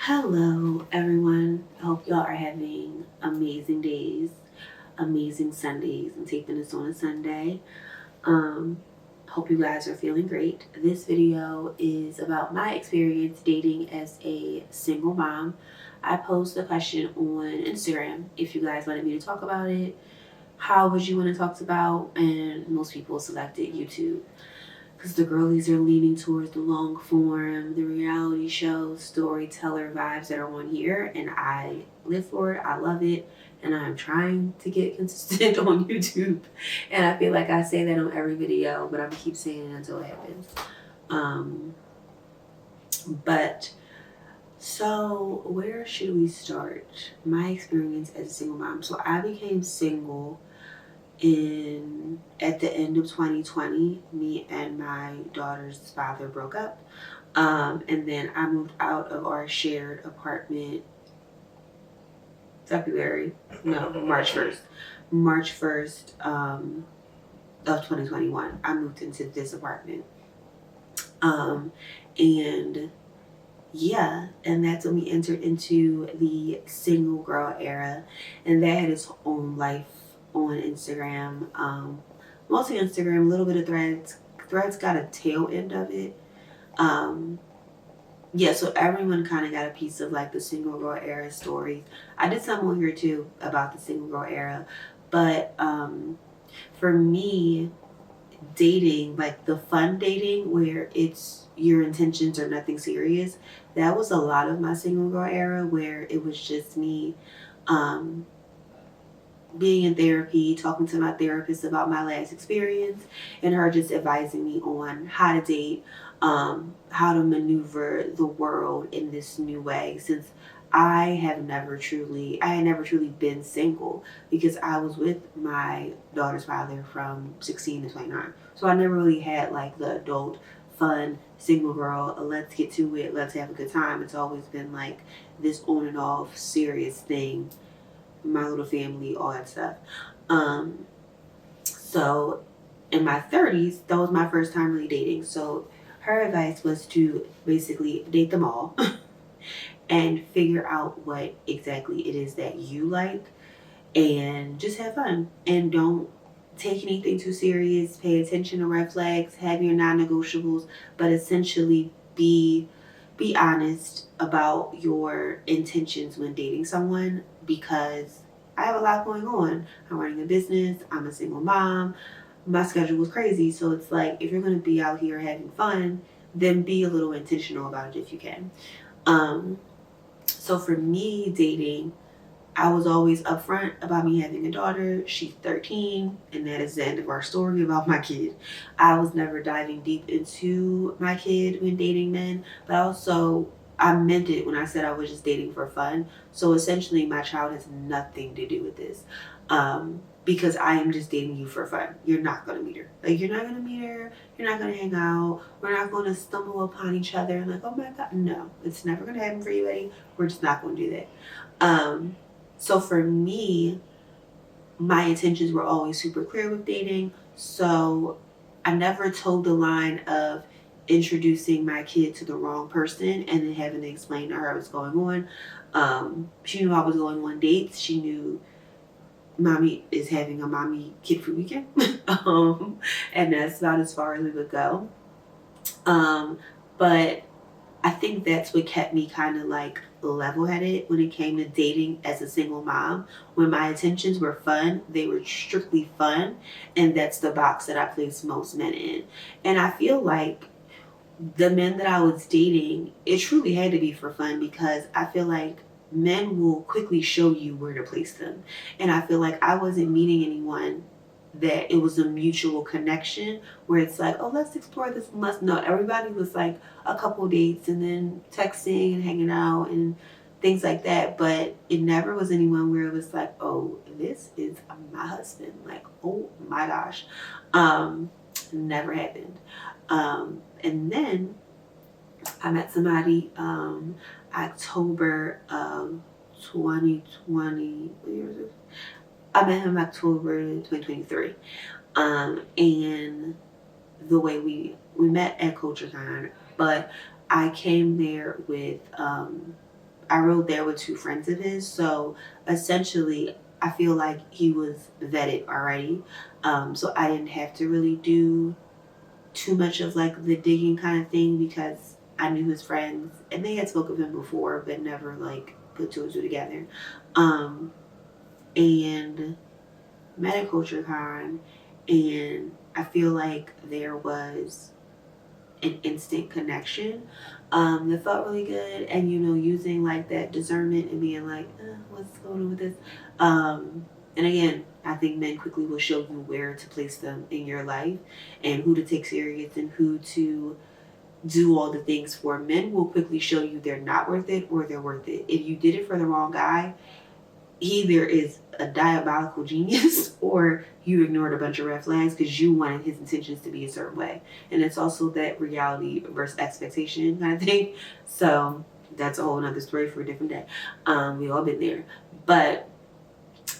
Hello, everyone. I hope y'all are having amazing days, amazing Sundays. I'm taping this on a Sunday. Um, Hope you guys are feeling great. This video is about my experience dating as a single mom. I posed the question on Instagram if you guys wanted me to talk about it. How would you want to talk about? And most people selected YouTube because the girlies are leaning towards the long form, the reality show, storyteller vibes that are on here, and I live for it. I love it, and I'm trying to get consistent on YouTube. And I feel like I say that on every video, but I'm gonna keep saying it until it happens. Um, but so where should we start? My experience as a single mom. So I became single in at the end of 2020. Me and my daughter's father broke up, and then I moved out of our shared apartment March 1st, of 2021. I moved into this apartment, and yeah, and that's when we entered into the single girl era, and that had its own life on Instagram. Mostly Instagram, a little bit of Threads. Threads got a tail end of it. Yeah, so everyone kind of got a piece of like the single girl era stories. I did some on here too about the single girl era, but for me, dating, like the fun dating where it's your intentions are nothing serious, that was a lot of my single girl era where it was just me um, being in therapy, talking to my therapist about my last experience, and her just advising me on how to date, how to maneuver the world in this new way. Since I had never truly been single because I was with my daughter's father from 16 to 29. So I never really had like the adult, fun, single girl, let's get to it, let's have a good time. It's always been like this on and off serious thing, my little family, all that stuff. So in my 30s, that was my first time really dating. So her advice was to basically date them all and figure out what exactly it is that you like and just have fun and don't take anything too serious. Pay attention to red flags, have your non-negotiables, but essentially be honest about your intentions when dating someone, because I have a lot going on. I'm running a business, I'm a single mom, my schedule was crazy. So it's like, if you're going to be out here having fun, then be a little intentional about it if you can. So for me, dating, I was always upfront about me having a daughter. She's 13, and that is the end of our story about my kid. I was never diving deep into my kid when dating men, but also I meant it when I said I was just dating for fun. So essentially, my child has nothing to do with this. Because I am just dating you for fun. You're not going to meet her. Like, you're not going to meet her. You're not going to hang out. We're not going to stumble upon each other and like, oh my God. No, it's never going to happen for you, Eddie. We're just not going to do that. So for me, my intentions were always super clear with dating. So I never told the line of introducing my kid to the wrong person and then having to explain to her what's going on. She knew I was going on dates. She knew mommy is having a mommy kid free weekend. And that's about as far as we would go. But I think that's what kept me kind of like level-headed when it came to dating as a single mom. When my intentions were fun, they were strictly fun, and that's the box that I place most men in. And I feel like the men that I was dating, it truly had to be for fun, because I feel like men will quickly show you where to place them. And I feel like I wasn't meeting anyone that it was a mutual connection where it's like, oh, let's explore this. Must know. Everybody was like a couple dates and then texting and hanging out and things like that. But it never was anyone where it was like, oh, this is my husband. Like, oh my gosh. Never happened. And then I met somebody October of 2020. What year is it? I met him October 2023. And the way we met at CultureCon, but I came there with I rode there with two friends of his. So essentially, I feel like he was vetted already. So I didn't have to really do too much of like the digging kind of thing because I knew his friends and they had spoken of him before, but never like put two and two together. Um, and met at Culture Con, and I feel like there was an instant connection that felt really good. And using like that discernment and being like, what's going on with this? And again, I think men quickly will show you where to place them in your life and who to take serious and who to do all the things for. Men will quickly show you they're not worth it or they're worth it. If you did it for the wrong guy, he either is a diabolical genius or you ignored a bunch of red flags because you wanted his intentions to be a certain way. And it's also that reality versus expectation kind of thing. So that's a whole nother story for a different day. We all been there. But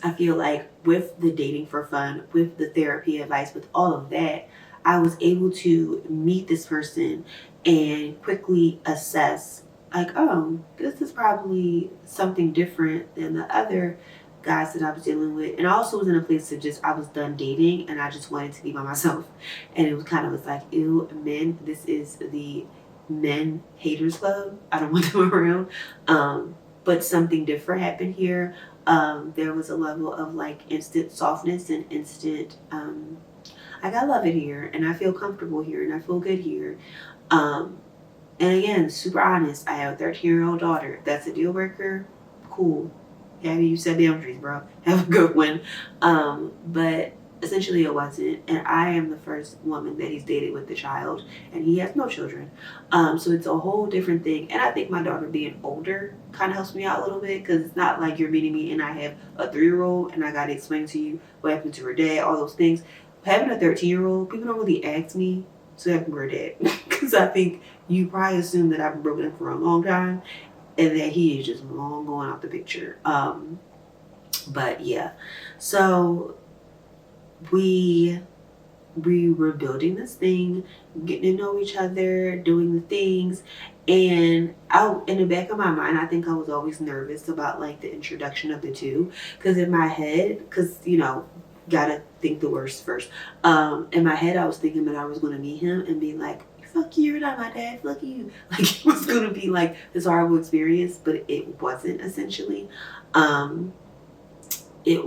I feel like with the dating for fun, with the therapy advice, with all of that, I was able to meet this person and quickly assess like, oh, this is probably something different than the other guys that I was dealing with. And I also was in a place of just, I was done dating and I just wanted to be by myself. And it was kind of was like, ew, men, this is the men haters club. I don't want them around. But something different happened here. There was a level of like instant softness and instant, like I love it here and I feel comfortable here and I feel good here. And again, super honest, I have a 13-year-old daughter. If that's a deal breaker, cool. Yeah, you set boundaries, bro. Have a good one. But essentially it wasn't. And I am the first woman that he's dated with the child. And he has no children. So it's a whole different thing. And I think my daughter being older kind of helps me out a little bit. Because it's not like you're meeting me and I have a 3-year-old. And I got to explain to you what happened to her dad, all those things. Having a 13-year-old, people don't really ask me to have her dad. Because I think you probably assume that I've been broken up for a long time and that he is just long going out the picture. But yeah, so we were building this thing, getting to know each other, doing the things, and in the back of my mind, I think I was always nervous about like the introduction of the two, because in my head, gotta think the worst first. In my head, I was thinking that I was going to meet him and be like, fuck you, you're not my dad, fuck you. Like, it was going to be like this horrible experience, but it wasn't essentially. It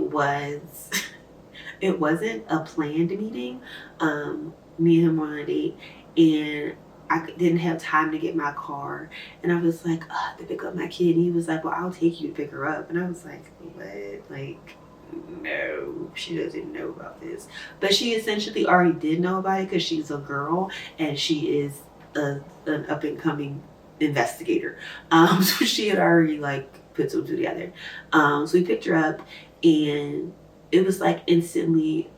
wasn't a planned meeting. Me and him were on a date and I didn't have time to get my car. And I was like, to pick up my kid. And he was like, well, I'll take you to pick her up. And I was like, what? Like, no, she doesn't know about this. But she essentially already did know about it because she's a girl and she is an up and coming investigator. So she had already like put two together. So we picked her up and it was like instantly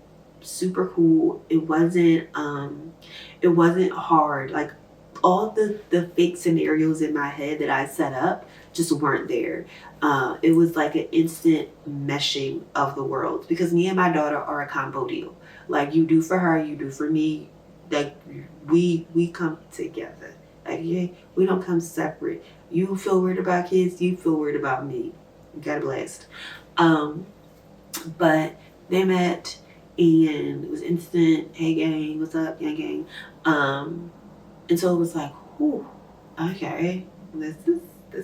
super cool. It wasn't hard. Like all the fake scenarios in my head that I set up just weren't there. It was like an instant meshing of the worlds because me and my daughter are a combo deal. Like you do for her, you do for me. Like we come together. Like yeah, we don't come separate. You feel weird about kids, you feel weird about me. You got a blast. But they met and it was instant, hey gang, what's up, gang gang. And so it was like, whew, okay, this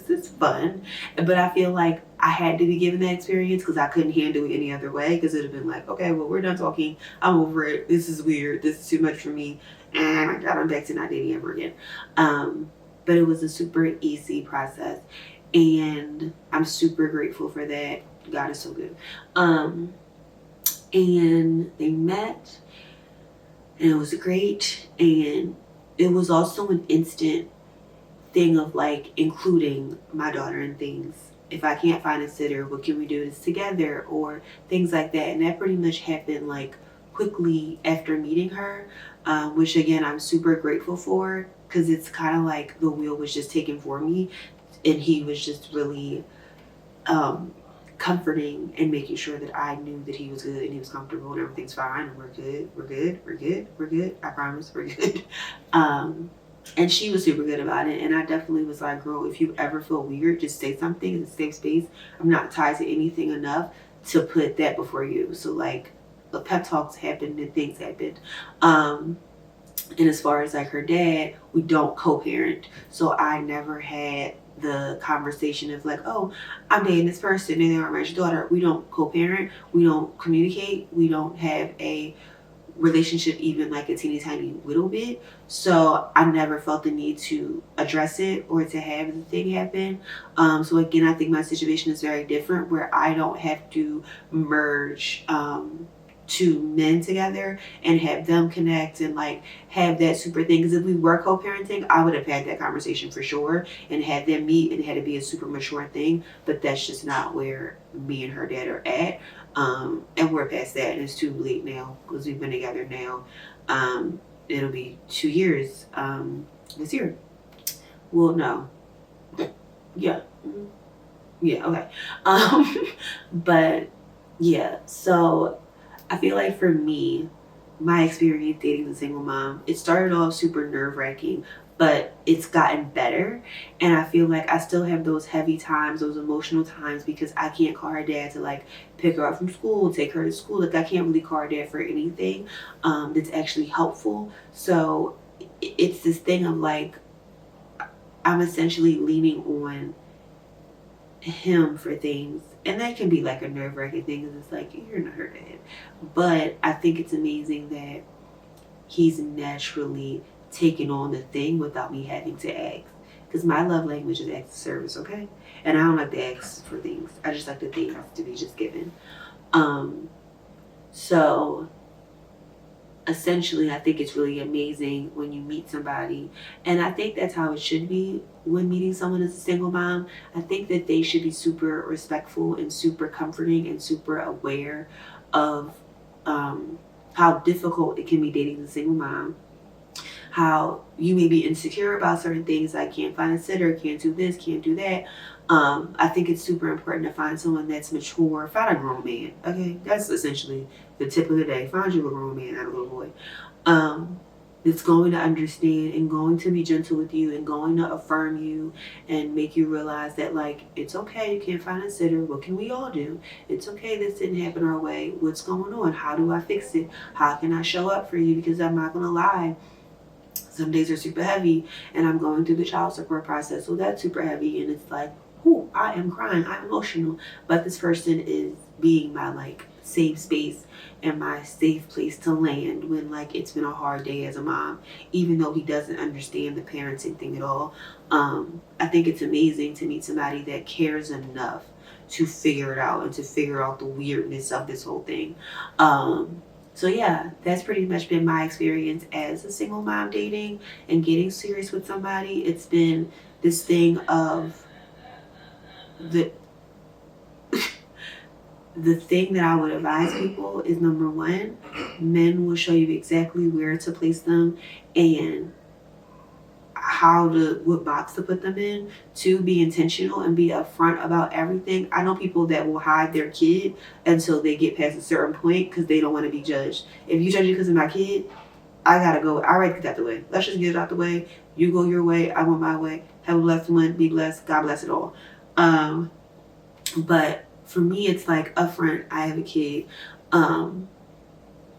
is fun. But I feel like I had to be given that experience because I couldn't handle it any other way because it would have been like, okay, well, we're done talking. I'm over it. This is weird. This is too much for me. And my God, I'm back to not dating ever again. But it was a super easy process. And I'm super grateful for that. God is so good. And they met and it was great. And it was also an instant thing of like including my daughter in things. If I can't find a sitter, what can we do this together or things like that. And that pretty much happened like quickly after meeting her, which again, I'm super grateful for because it's kind of like the wheel was just taken for me and he was just really comforting and making sure that I knew that he was good and he was comfortable and everything's fine and we're good. I promise we're good. And she was super good about it. And I definitely was like, girl, if you ever feel weird, just say something in a safe space. I'm not tied to anything enough to put that before you. So like the pep talks happened and things happened. And as far as like her dad, we don't co-parent. So I never had the conversation of like, oh, I'm dating this person and they're my daughter. We don't co-parent. We don't communicate. We don't have a relationship even like a teeny tiny little bit. So I never felt the need to address it or to have the thing happen. So again, I think my situation is very different where I don't have to merge two men together and have them connect and like have that super thing. Because if we were co-parenting, I would have had that conversation for sure and had them meet and had to be a super mature thing. But that's just not where me and her dad are at. And we're past that, and it's too late now because we've been together now. It'll be 2 years this year. Well, no, yeah, yeah, okay. But yeah, so I feel like for me, my experience dating a single mom, it started off super nerve wracking, but it's gotten better. And I feel like I still have those heavy times, those emotional times, because I can't call her dad to like pick her up from school, take her to school. Like I can't really call her dad for anything that's actually helpful. So it's this thing of like, I'm essentially leaning on him for things. And that can be like a nerve wracking thing because it's like, you're not her dad. But I think it's amazing that he's naturally taking on the thing without me having to ask. Because my love language is acts of service, okay? And I don't like to ask for things. I just like the things to be just given. So essentially, I think it's really amazing when you meet somebody. And I think that's how it should be when meeting someone as a single mom. I think that they should be super respectful and super comforting and super aware of how difficult it can be dating a single mom. How you may be insecure about certain things, like can't find a sitter, can't do this, can't do that. I think it's super important to find someone that's mature. Find a grown man. Okay, that's essentially the tip of the day. Find you a grown man, not a little boy. That's going to understand and going to be gentle with you and going to affirm you and make you realize that like it's okay, you can't find a sitter. What can we all do? It's okay, this didn't happen our way. What's going on? How do I fix it? How can I show up for you? Because I'm not gonna lie, some days are super heavy and I'm going through the child support process, so that's super heavy and it's like, ooh, I am crying, I'm emotional, but this person is being my like safe space and my safe place to land when like it's been a hard day as a mom, even though he doesn't understand the parenting thing at all. I think it's amazing to meet somebody that cares enough to figure it out and to figure out the weirdness of this whole thing. So yeah, that's pretty much been my experience as a single mom dating and getting serious with somebody. It's been this thing of the the thing that I would advise people is, number one, men will show you exactly where to place them and what box to put them in. Two, be intentional and be upfront about everything. I know people that will hide their kid until they get past a certain point because they don't want to be judged. If you judge it because of my kid, I gotta go. I already get that out the way. Let's just get it out the way. You go your way, I went my way. Have a blessed one, be blessed, God bless it all. But for me, it's like upfront, I have a kid.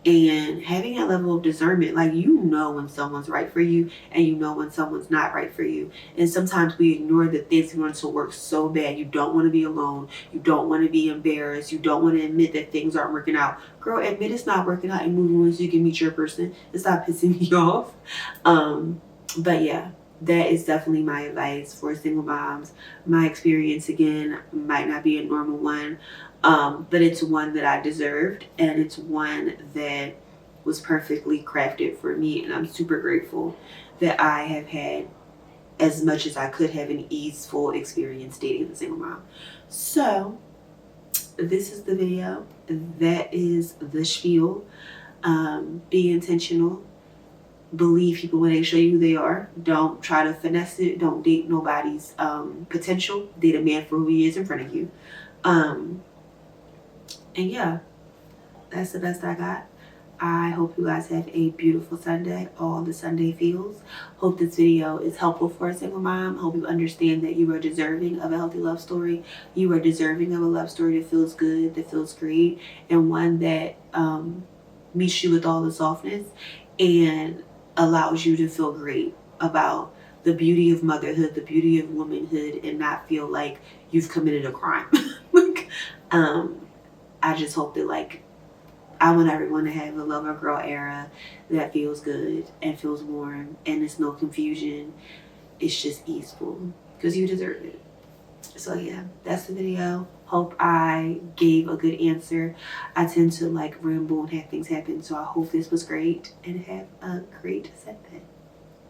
And having that level of discernment, like you know when someone's right for you and you know when someone's not right for you. And sometimes we ignore the things we want to work so bad. You don't want to be alone. You don't want to be embarrassed. You don't want to admit that things aren't working out. Girl, admit it's not working out and move on so you can meet your person and stop pissing me off. But yeah, that is definitely my advice for single moms. My experience, again, might not be a normal one. But it's one that I deserved and it's one that was perfectly crafted for me, and I'm super grateful that I have had as much as I could have an easeful experience dating a single mom. So this is the video. That is the spiel. Be intentional. Believe people when they show you who they are. Don't try to finesse it. Don't date nobody's potential. Date a man for who he is in front of you. And yeah, that's the best I got. I hope you guys have a beautiful Sunday, all the Sunday feels. Hope this video is helpful for a single mom. Hope you understand that you are deserving of a healthy love story. You are deserving of a love story that feels good, that feels great, and one that meets you with all the softness and allows you to feel great about the beauty of motherhood, the beauty of womanhood, and not feel like you've committed a crime. I just hope that, like, I want everyone to have a lover girl era that feels good and feels warm, and it's no confusion. It's just easeful because you deserve it. So yeah, that's the video. Hope I gave a good answer. I tend to like ramble and have things happen, so I hope this was great, and have a great Sunday.